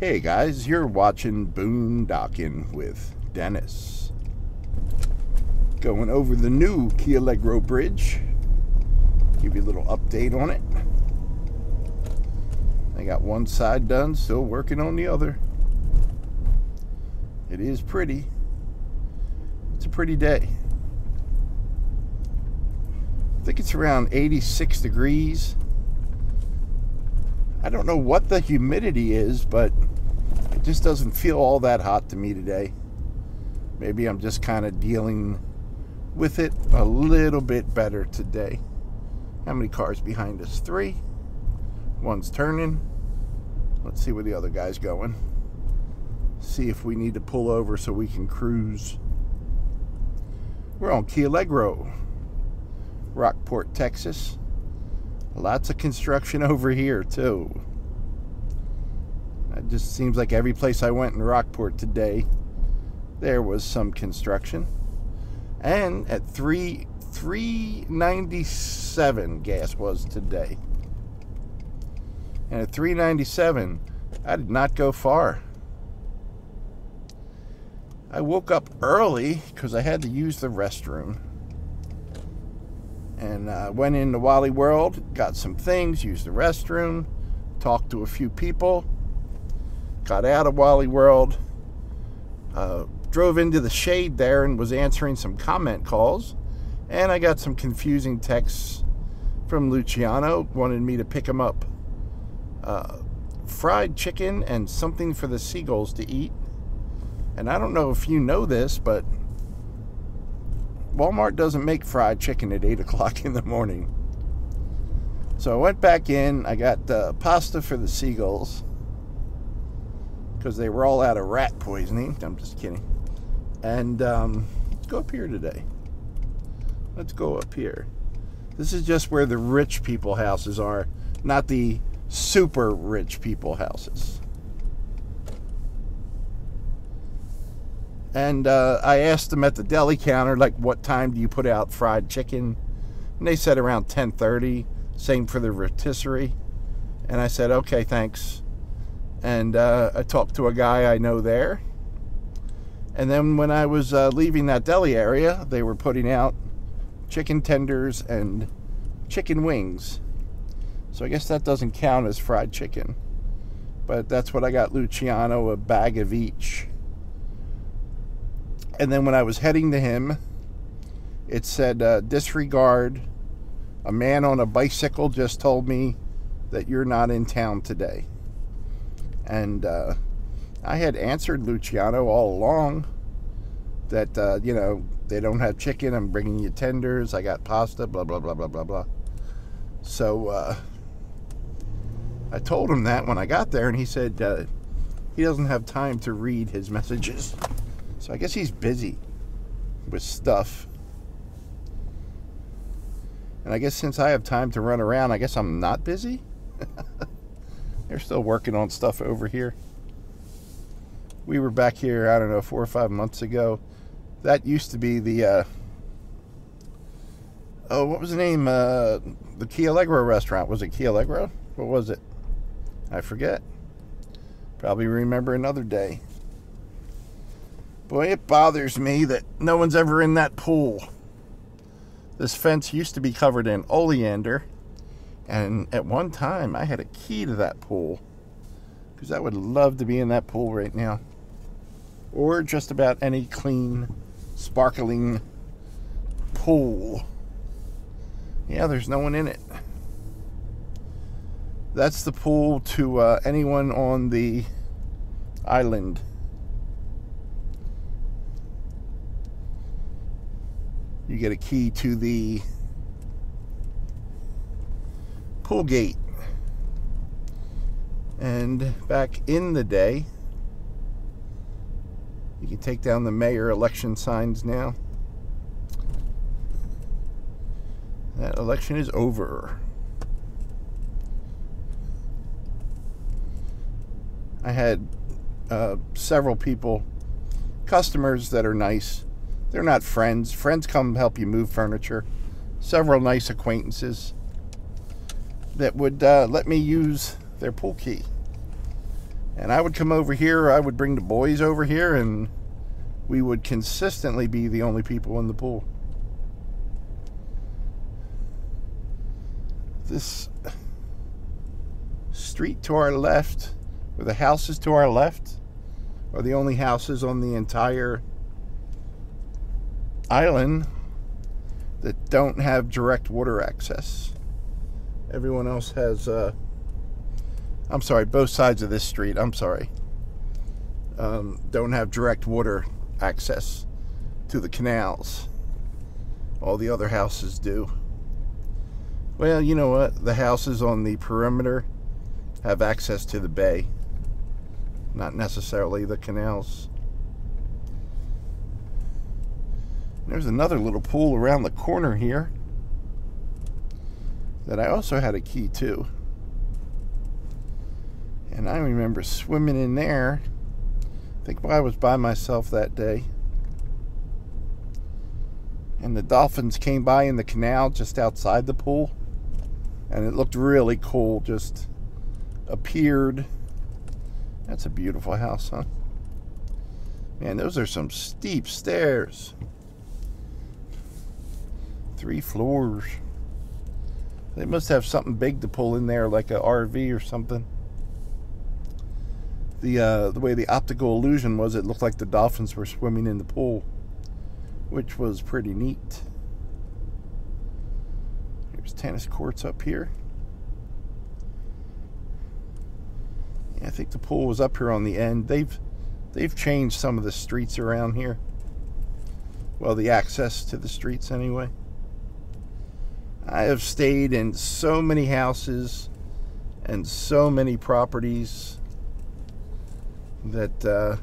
Hey guys, you're watching Boondocking with Dennis. Going over the new Kielegro bridge. Give you a little update on it. I got one side done, still working on the other. It is pretty. It's a pretty day. I think it's around 86 degrees. I don't know what the humidity is, but it just doesn't feel all that hot to me today. Maybe I'm just kind of dealing with it a little bit better today. How many cars behind us? 3. One's turning. Let's see where the other guy's going. See if we need to pull over so we can cruise. We're on Kielegro, Rockport, Texas. Lots of construction over here too. It just seems like every place I went in Rockport today, there was some construction. And at 3.97 gas was today. And at 3.97, I did not go far. I woke up early because I had to use the restroom. And went into Wally World, got some things, used the restroom, talked to a few people, got out of Wally World, drove into the shade there and was answering some comment calls. And I got some confusing texts from Luciano, wanted me to pick him up fried chicken and something for the seagulls to eat. And I don't know if you know this, but Walmart doesn't make fried chicken at 8 o'clock in the morning. So I went back in. I got pasta for the seagulls because they were all out of rat poisoning. I'm just kidding. And let's go up here today. Let's go up here. This is just where the rich people houses are, not the super rich people houses. And I asked them at the deli counter, like, what time do you put out fried chicken? And they said around 10:30. Same for the rotisserie. And I said, okay, thanks. And I talked to a guy I know there. And then when I was leaving that deli area, they were putting out chicken tenders and chicken wings. So I guess that doesn't count as fried chicken. But that's what I got Luciano, a bag of each. And then when I was heading to him, it said, disregard. A man on a bicycle just told me that you're not in town today. And I had answered Luciano all along that, you know, they don't have chicken. I'm bringing you tenders. I got pasta, blah, blah, blah, blah, blah, blah. So I told him that when I got there, and he said he doesn't have time to read his messages. So I guess he's busy with stuff. And I guess since I have time to run around, I guess I'm not busy. They're still working on stuff over here. We were back here, I don't know, 4 or 5 months ago. That used to be the, oh, what was the name? The Kielegro restaurant. Was it Kielegro? What was it? I forget. Probably remember another day. Boy, it bothers me that no one's ever in that pool. This fence used to be covered in oleander, and at one time I had a key to that pool, because I would love to be in that pool right now, or just about any clean, sparkling pool. Yeah, there's no one in it. That's the pool to anyone on the island. You get a key to the pool gate. And back in the day, you can take down the mayor election signs now. That election is over. I had several people, customers that are nice. They're not friends. Friends come help you move furniture. Several nice acquaintances that would let me use their pool key. And I would come over here, I would bring the boys over here, and we would consistently be the only people in the pool. This street to our left, or the houses to our left, are the only houses on the entire island that don't have direct water access. Everyone else has, I'm sorry, both sides of this street, I'm sorry, don't have direct water access to the canals. All the other houses do. Well, you know what? The houses on the perimeter have access to the bay, not necessarily the canals. There's another little pool around the corner here that I also had a key to. And I remember swimming in there. I think I was by myself that day. And the dolphins came by in the canal just outside the pool. And it looked really cool, just appeared. That's a beautiful house, huh? Man, those are some steep stairs. 3 floors. They must have something big to pull in there, like a RV or something. The way the optical illusion was, it looked like the dolphins were swimming in the pool, which was pretty neat. There's tennis courts up here. Yeah, I think the pool was up here on the end. They've changed some of the streets around here. Well, the access to the streets anyway. I have stayed in so many houses and so many properties that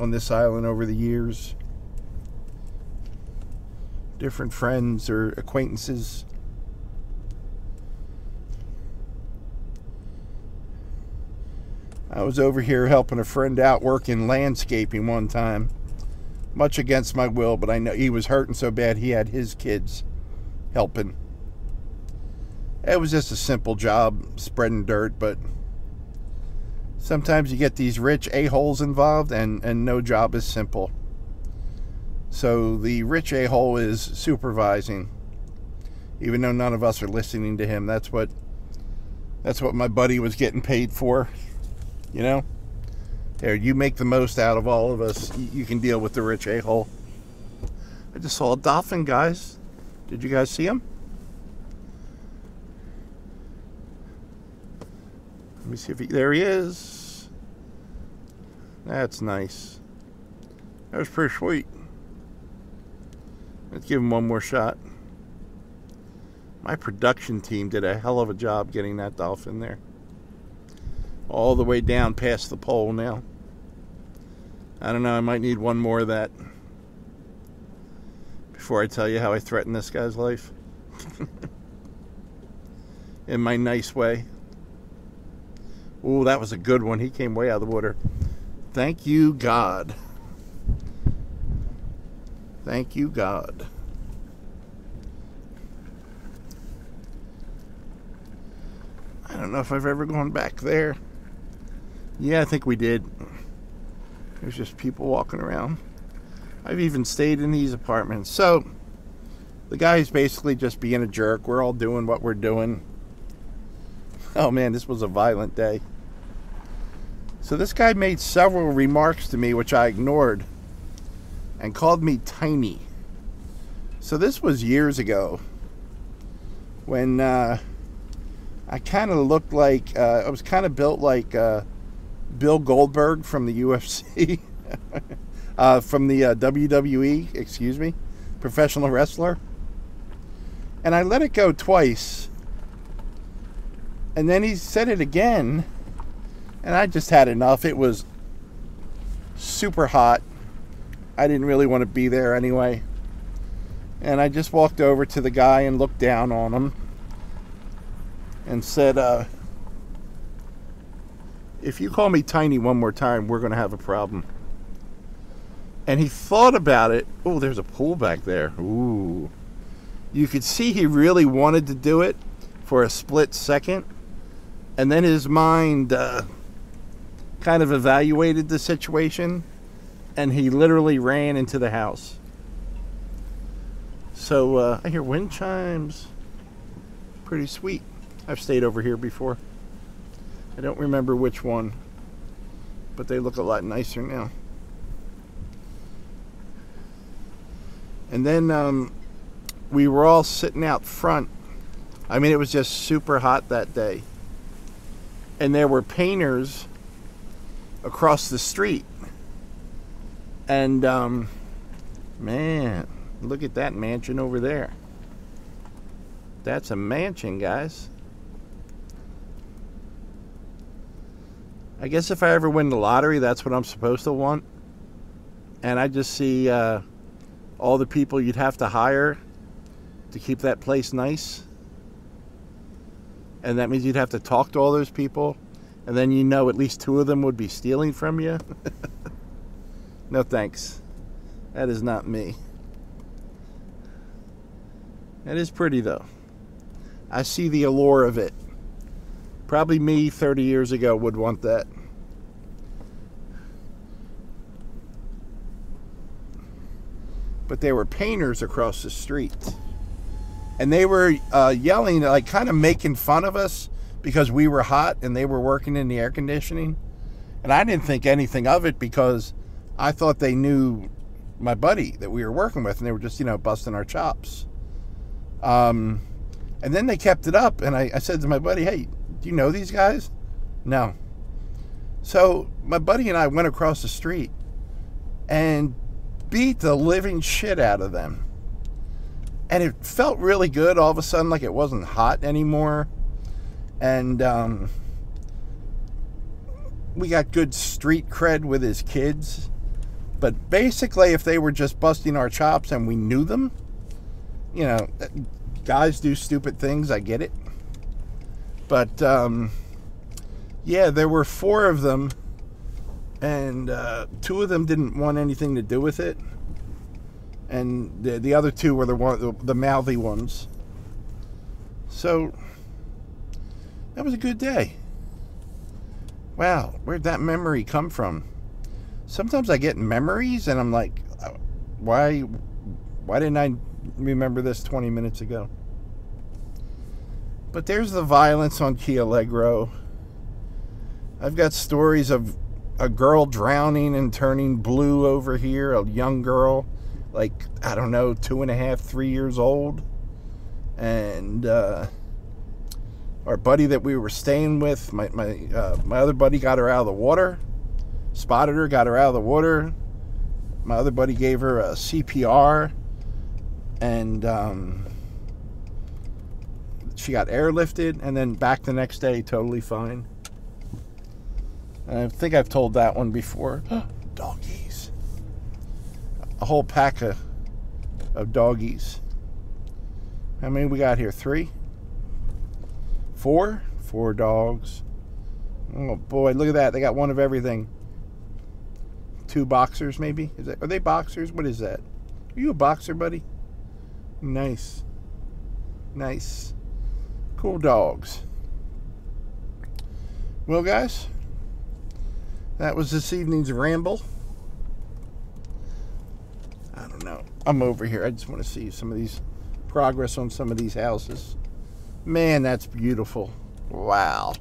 on this island over the years. Different friends or acquaintances. I was over here helping a friend out working landscaping one time. Much against my will, but I know he was hurting so bad he had his kids helping. It was just a simple job, spreading dirt, but sometimes you get these rich a-holes involved, and no job is simple. So the rich a-hole is supervising, even though none of us are listening to him. That's what my buddy was getting paid for, you know? There, you make the most out of all of us. You can deal with the rich a-hole. I just saw a dolphin, guys. Did you guys see him? Let me see if there he is. That's nice. That was pretty sweet. Let's give him one more shot. My production team did a hell of a job getting that dolphin there. All the way down past the pole now. I don't know, I might need one more of that before I tell you how I threaten this guy's life. In my nice way. Ooh, that was a good one. He came way out of the water. Thank you, God. Thank you, God. I don't know if I've ever gone back there. Yeah, I think we did. There's just people walking around. I've even stayed in these apartments. So, the guy's basically just being a jerk. We're all doing what we're doing. Oh man, this was a violent day. So this guy made several remarks to me which I ignored and called me tiny. So this was years ago when I kind of looked like, I was kind of built like Bill Goldberg from the UFC, from the WWE, excuse me, professional wrestler. And I let it go twice. And then he said it again. And I just had enough. It was super hot. I didn't really want to be there anyway. And I just walked over to the guy and looked down on him. And said, if you call me tiny one more time, we're going to have a problem. And he thought about it. Oh, there's a pool back there. Ooh. You could see he really wanted to do it for a split second. And then his mind kind of evaluated the situation, and he literally ran into the house. So I hear wind chimes. Pretty sweet. I've stayed over here before. I don't remember which one, but they look a lot nicer now. And then we were all sitting out front. I mean, it was just super hot that day. And there were painters across the street. And, man, look at that mansion over there. That's a mansion, guys. I guess if I ever win the lottery, that's what I'm supposed to want. And I just see all the people you'd have to hire to keep that place nice. And that means you'd have to talk to all those people. And then you know at least 2 of them would be stealing from you. No thanks. That is not me. That is pretty though. I see the allure of it. Probably me 30 years ago would want that. But there were painters across the street. And they were yelling, like kind of making fun of us because we were hot and they were working in the air conditioning. And I didn't think anything of it because I thought they knew my buddy that we were working with, and they were just, you know, busting our chops. And then they kept it up, and I said to my buddy, hey, do you know these guys? No. So my buddy and I went across the street and beat the living shit out of them. And it felt really good all of a sudden, like it wasn't hot anymore. And we got good street cred with his kids. But basically, if they were just busting our chops and we knew them, you know, guys do stupid things, I get it. But, yeah, there were 4 of them, and 2 of them didn't want anything to do with it. And the other 2 were the mouthy ones. So, that was a good day. Wow, where'd that memory come from? Sometimes I get memories, and I'm like, why didn't I remember this 20 minutes ago? But there's the violence on Kielegro. I've got stories of a girl drowning and turning blue over here, a young girl, like, I don't know, 2.5, 3 years old. And our buddy that we were staying with, my other buddy got her out of the water, spotted her, got her out of the water. My other buddy gave her a CPR, and she got airlifted, and then back the next day, totally fine. And I think I've told that one before. Doggies. A whole pack of doggies. How many we got here? 3? 4? 4 dogs. Oh boy, look at that. They got one of everything. 2 boxers, maybe? Are they boxers? What is that? Are you a boxer, buddy? Nice. Nice. Cool dogs. Well, guys, that was this evening's ramble. I don't know. I'm over here. I just want to see some of these progress on some of these houses. Man, that's beautiful. Wow.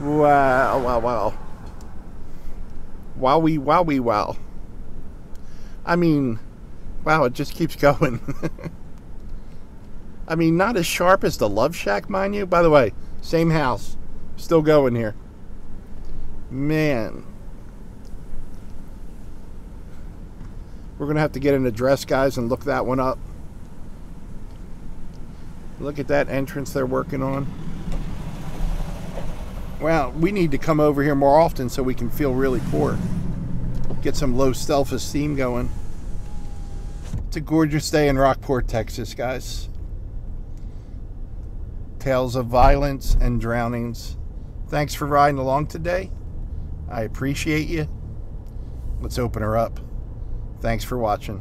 Wow, wow, wow. Wowie, wowie, wow. I mean, wow, it just keeps going. I mean, not as sharp as the Love Shack, mind you. By the way, same house. Still going here. Man. We're going to have to get an address, guys, and look that one up. Look at that entrance they're working on. Well, we need to come over here more often so we can feel really poor. Get some low self-esteem going. It's a gorgeous day in Rockport, Texas, guys. Tales of violence and drownings. Thanks for riding along today. I appreciate you. Let's open her up. Thanks for watching.